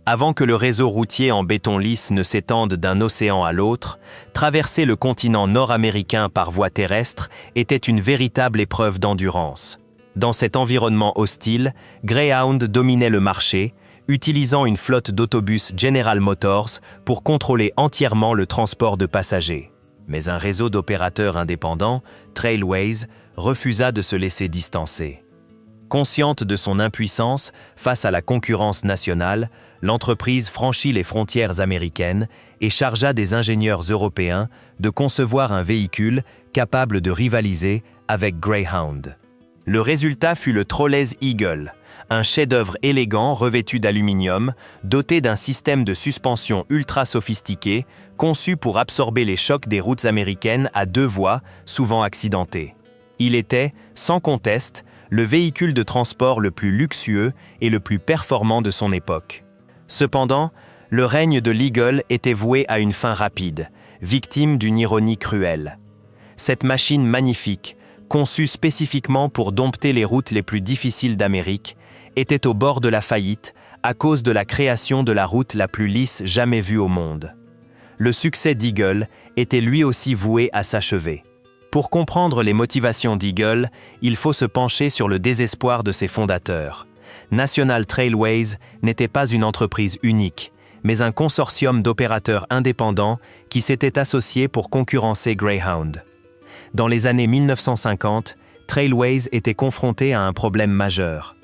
Avant que le réseau routier en béton lisse ne s'étende d'un océan à l'autre, traverser le continent nord-américain par voie terrestre était une véritable épreuve d'endurance. Dans cet environnement hostile, Greyhound dominait le marché, utilisant une flotte d'autobus General Motors pour contrôler entièrement le transport de passagers. Mais un réseau d'opérateurs indépendants, Trailways, refusa de se laisser distancer. Consciente de son impuissance face à la concurrence nationale, l'entreprise franchit les frontières américaines et chargea des ingénieurs européens de concevoir un véhicule capable de rivaliser avec Greyhound. Le résultat fut le Trolleys Eagle, un chef-d'œuvre élégant revêtu d'aluminium, doté d'un système de suspension ultra sophistiqué, conçu pour absorber les chocs des routes américaines à 2 voies, souvent accidentées. Il était, sans conteste, le véhicule de transport le plus luxueux et le plus performant de son époque. Cependant, le règne de l'Eagle était voué à une fin rapide, victime d'une ironie cruelle. Cette machine magnifique, conçue spécifiquement pour dompter les routes les plus difficiles d'Amérique, était au bord de la faillite à cause de la création de la route la plus lisse jamais vue au monde. Le succès d'Eagle était lui aussi voué à s'achever. Pour comprendre les motivations d'Eagle, il faut se pencher sur le désespoir de ses fondateurs. National Trailways n'était pas une entreprise unique, mais un consortium d'opérateurs indépendants qui s'étaient associés pour concurrencer Greyhound. Dans les années 1950, Trailways était confronté à un problème majeur.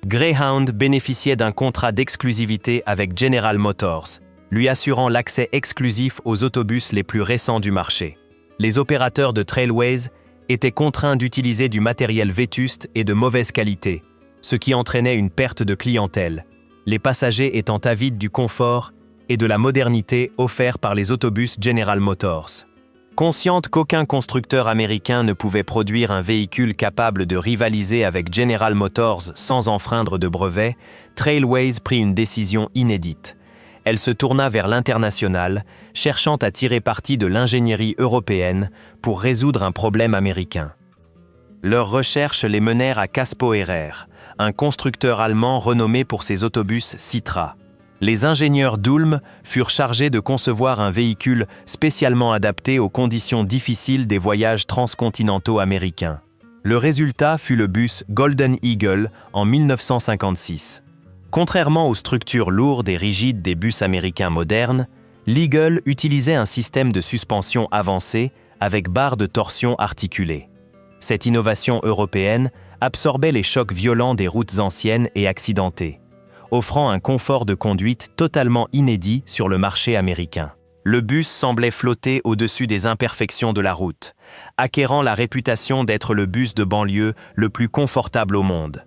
Greyhound bénéficiait d'un contrat d'exclusivité avec General Motors, lui assurant l'accès exclusif aux autobus les plus récents du marché. Les opérateurs de Trailways étaient contraints d'utiliser du matériel vétuste et de mauvaise qualité, ce qui entraînait une perte de clientèle, les passagers étant avides du confort et de la modernité offerts par les autobus General Motors. Consciente qu'aucun constructeur américain ne pouvait produire un véhicule capable de rivaliser avec General Motors sans enfreindre de brevets, Trailways prit une décision inédite. Elle se tourna vers l'international, cherchant à tirer parti de l'ingénierie européenne pour résoudre un problème américain. Leurs recherches les menèrent à Caspo Ehrer, un constructeur allemand renommé pour ses autobus Citra. Les ingénieurs d'Ulm furent chargés de concevoir un véhicule spécialement adapté aux conditions difficiles des voyages transcontinentaux américains. Le résultat fut le bus Golden Eagle en 1956. Contrairement aux structures lourdes et rigides des bus américains modernes, l'Eagle utilisait un système de suspension avancé avec barres de torsion articulées. Cette innovation européenne absorbait les chocs violents des routes anciennes et accidentées, offrant un confort de conduite totalement inédit sur le marché américain. Le bus semblait flotter au-dessus des imperfections de la route, acquérant la réputation d'être le bus de banlieue le plus confortable au monde.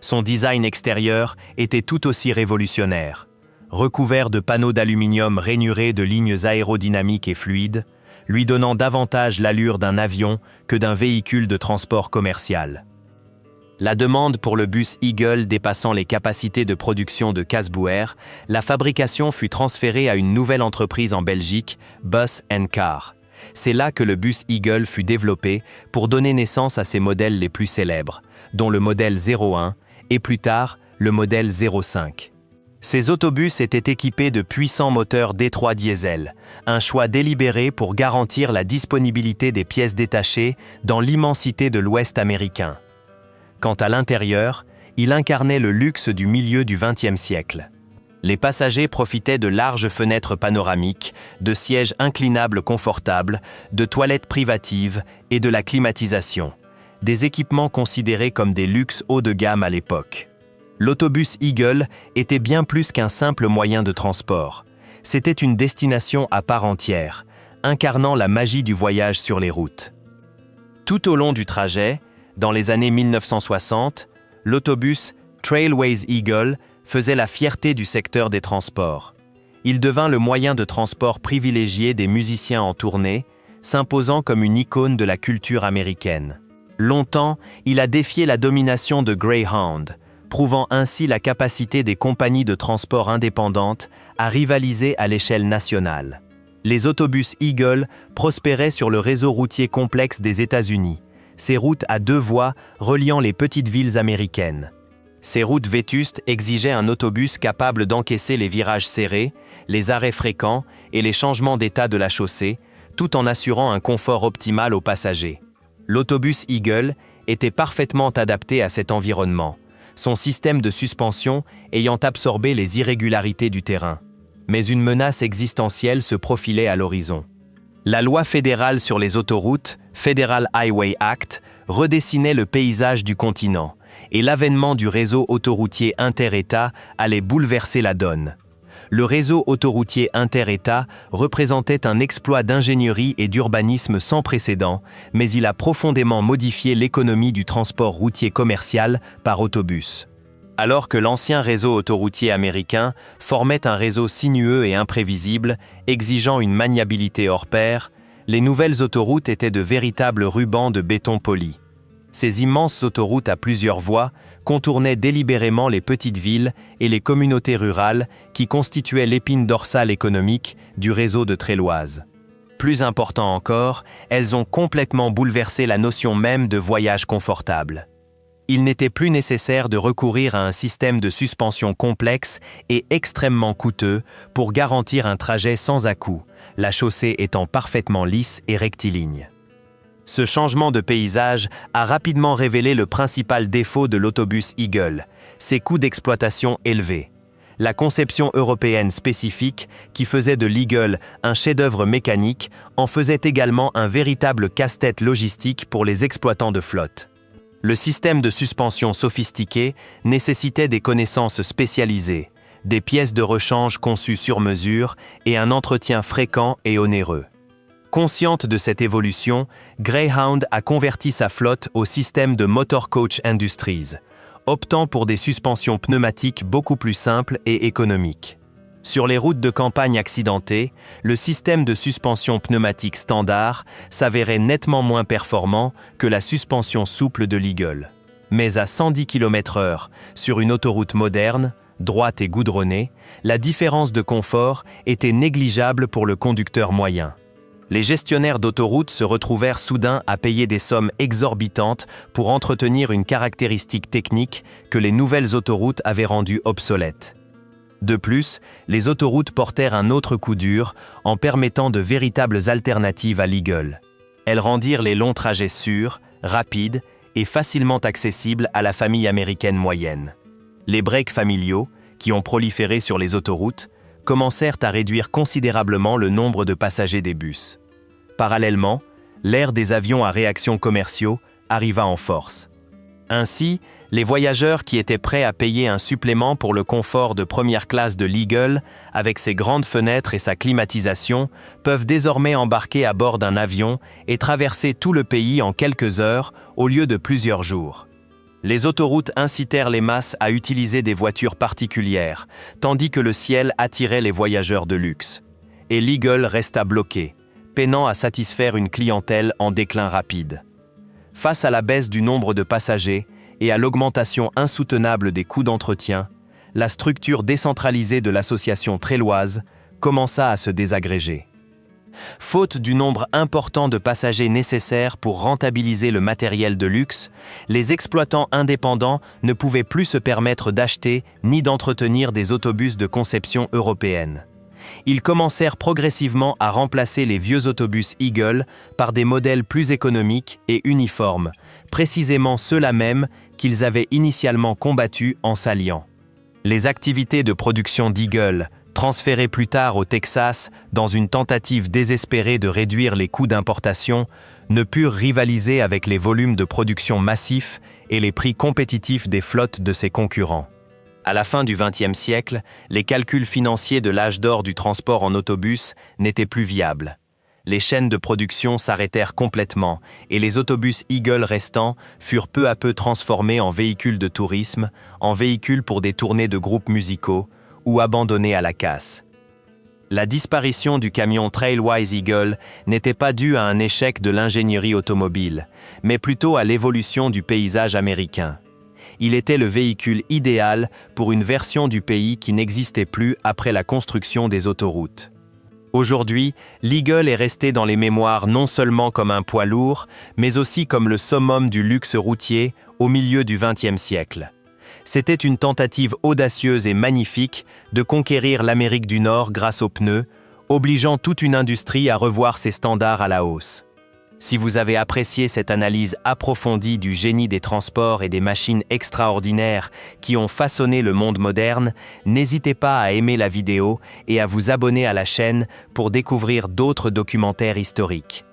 Son design extérieur était tout aussi révolutionnaire. Recouvert de panneaux d'aluminium rainurés de lignes aérodynamiques et fluides, lui donnant davantage l'allure d'un avion que d'un véhicule de transport commercial. La demande pour le bus Eagle dépassant les capacités de production de Casbouer, la fabrication fut transférée à une nouvelle entreprise en Belgique, Bus & Car. C'est là que le bus Eagle fut développé pour donner naissance à ses modèles les plus célèbres, dont le modèle 01 et plus tard le modèle 05. Ces autobus étaient équipés de puissants moteurs D3 diesel, un choix délibéré pour garantir la disponibilité des pièces détachées dans l'immensité de l'Ouest américain. Quant à l'intérieur, il incarnait le luxe du milieu du XXe siècle. Les passagers profitaient de larges fenêtres panoramiques, de sièges inclinables confortables, de toilettes privatives et de la climatisation, des équipements considérés comme des luxes haut de gamme à l'époque. L'autobus Eagle était bien plus qu'un simple moyen de transport. C'était une destination à part entière, incarnant la magie du voyage sur les routes. Tout au long du trajet, dans les années 1960, l'autobus Trailways Eagle faisait la fierté du secteur des transports. Il devint le moyen de transport privilégié des musiciens en tournée, s'imposant comme une icône de la culture américaine. Longtemps, il a défié la domination de Greyhound, prouvant ainsi la capacité des compagnies de transport indépendantes à rivaliser à l'échelle nationale. Les autobus Eagle prospéraient sur le réseau routier complexe des États-Unis, ces routes à 2 voies reliant les petites villes américaines. Ces routes vétustes exigeaient un autobus capable d'encaisser les virages serrés, les arrêts fréquents et les changements d'état de la chaussée, tout en assurant un confort optimal aux passagers. L'autobus Eagle était parfaitement adapté à cet environnement, son système de suspension ayant absorbé les irrégularités du terrain. Mais une menace existentielle se profilait à l'horizon. La loi fédérale sur les autoroutes, Federal Highway Act, redessinait le paysage du continent, et l'avènement du réseau autoroutier inter-État allait bouleverser la donne. Le réseau autoroutier inter-État représentait un exploit d'ingénierie et d'urbanisme sans précédent, mais il a profondément modifié l'économie du transport routier commercial par autobus. Alors que l'ancien réseau autoroutier américain formait un réseau sinueux et imprévisible, exigeant une maniabilité hors pair, les nouvelles autoroutes étaient de véritables rubans de béton poli. Ces immenses autoroutes à plusieurs voies contournaient délibérément les petites villes et les communautés rurales qui constituaient l'épine dorsale économique du réseau de Tréloise. Plus important encore, elles ont complètement bouleversé la notion même de voyage confortable. Il n'était plus nécessaire de recourir à un système de suspension complexe et extrêmement coûteux pour garantir un trajet sans à-coups, la chaussée étant parfaitement lisse et rectiligne. Ce changement de paysage a rapidement révélé le principal défaut de l'autobus Eagle, ses coûts d'exploitation élevés. La conception européenne spécifique, qui faisait de l'Eagle un chef-d'œuvre mécanique, en faisait également un véritable casse-tête logistique pour les exploitants de flotte. Le système de suspension sophistiqué nécessitait des connaissances spécialisées, des pièces de rechange conçues sur mesure et un entretien fréquent et onéreux. Consciente de cette évolution, Greyhound a converti sa flotte au système de Motor Coach Industries, optant pour des suspensions pneumatiques beaucoup plus simples et économiques. Sur les routes de campagne accidentées, le système de suspension pneumatique standard s'avérait nettement moins performant que la suspension souple de l'Eagle. Mais à 110 km/h, sur une autoroute moderne, droite et goudronnée, la différence de confort était négligeable pour le conducteur moyen. Les gestionnaires d'autoroutes se retrouvèrent soudain à payer des sommes exorbitantes pour entretenir une caractéristique technique que les nouvelles autoroutes avaient rendue obsolète. De plus, les autoroutes portèrent un autre coup dur en permettant de véritables alternatives à l'Eagle. Elles rendirent les longs trajets sûrs, rapides et facilement accessibles à la famille américaine moyenne. Les breaks familiaux, qui ont proliféré sur les autoroutes, commencèrent à réduire considérablement le nombre de passagers des bus. Parallèlement, l'ère des avions à réaction commerciaux arriva en force. Ainsi, les voyageurs qui étaient prêts à payer un supplément pour le confort de première classe de l'Eagle, avec ses grandes fenêtres et sa climatisation, peuvent désormais embarquer à bord d'un avion et traverser tout le pays en quelques heures au lieu de plusieurs jours. Les autoroutes incitèrent les masses à utiliser des voitures particulières, tandis que le ciel attirait les voyageurs de luxe. Et l'Eagle resta bloqué, peinant à satisfaire une clientèle en déclin rapide. Face à la baisse du nombre de passagers et à l'augmentation insoutenable des coûts d'entretien, la structure décentralisée de l'association Tréloise commença à se désagréger. Faute du nombre important de passagers nécessaires pour rentabiliser le matériel de luxe, les exploitants indépendants ne pouvaient plus se permettre d'acheter ni d'entretenir des autobus de conception européenne. Ils commencèrent progressivement à remplacer les vieux autobus Eagle par des modèles plus économiques et uniformes, précisément ceux-là même qu'ils avaient initialement combattus en s'alliant. Les activités de production d'Eagle, transférées plus tard au Texas dans une tentative désespérée de réduire les coûts d'importation, ne purent rivaliser avec les volumes de production massifs et les prix compétitifs des flottes de ses concurrents. À la fin du XXe siècle, les calculs financiers de l'âge d'or du transport en autobus n'étaient plus viables. Les chaînes de production s'arrêtèrent complètement et les autobus Eagle restants furent peu à peu transformés en véhicules de tourisme, en véhicules pour des tournées de groupes musicaux, ou abandonnés à la casse. La disparition du camion Trailwise Eagle n'était pas due à un échec de l'ingénierie automobile, mais plutôt à l'évolution du paysage américain. Il était le véhicule idéal pour une version du pays qui n'existait plus après la construction des autoroutes. Aujourd'hui, l'Eagle est resté dans les mémoires non seulement comme un poids lourd, mais aussi comme le summum du luxe routier au milieu du XXe siècle. C'était une tentative audacieuse et magnifique de conquérir l'Amérique du Nord grâce aux pneus, obligeant toute une industrie à revoir ses standards à la hausse. Si vous avez apprécié cette analyse approfondie du génie des transports et des machines extraordinaires qui ont façonné le monde moderne, n'hésitez pas à aimer la vidéo et à vous abonner à la chaîne pour découvrir d'autres documentaires historiques.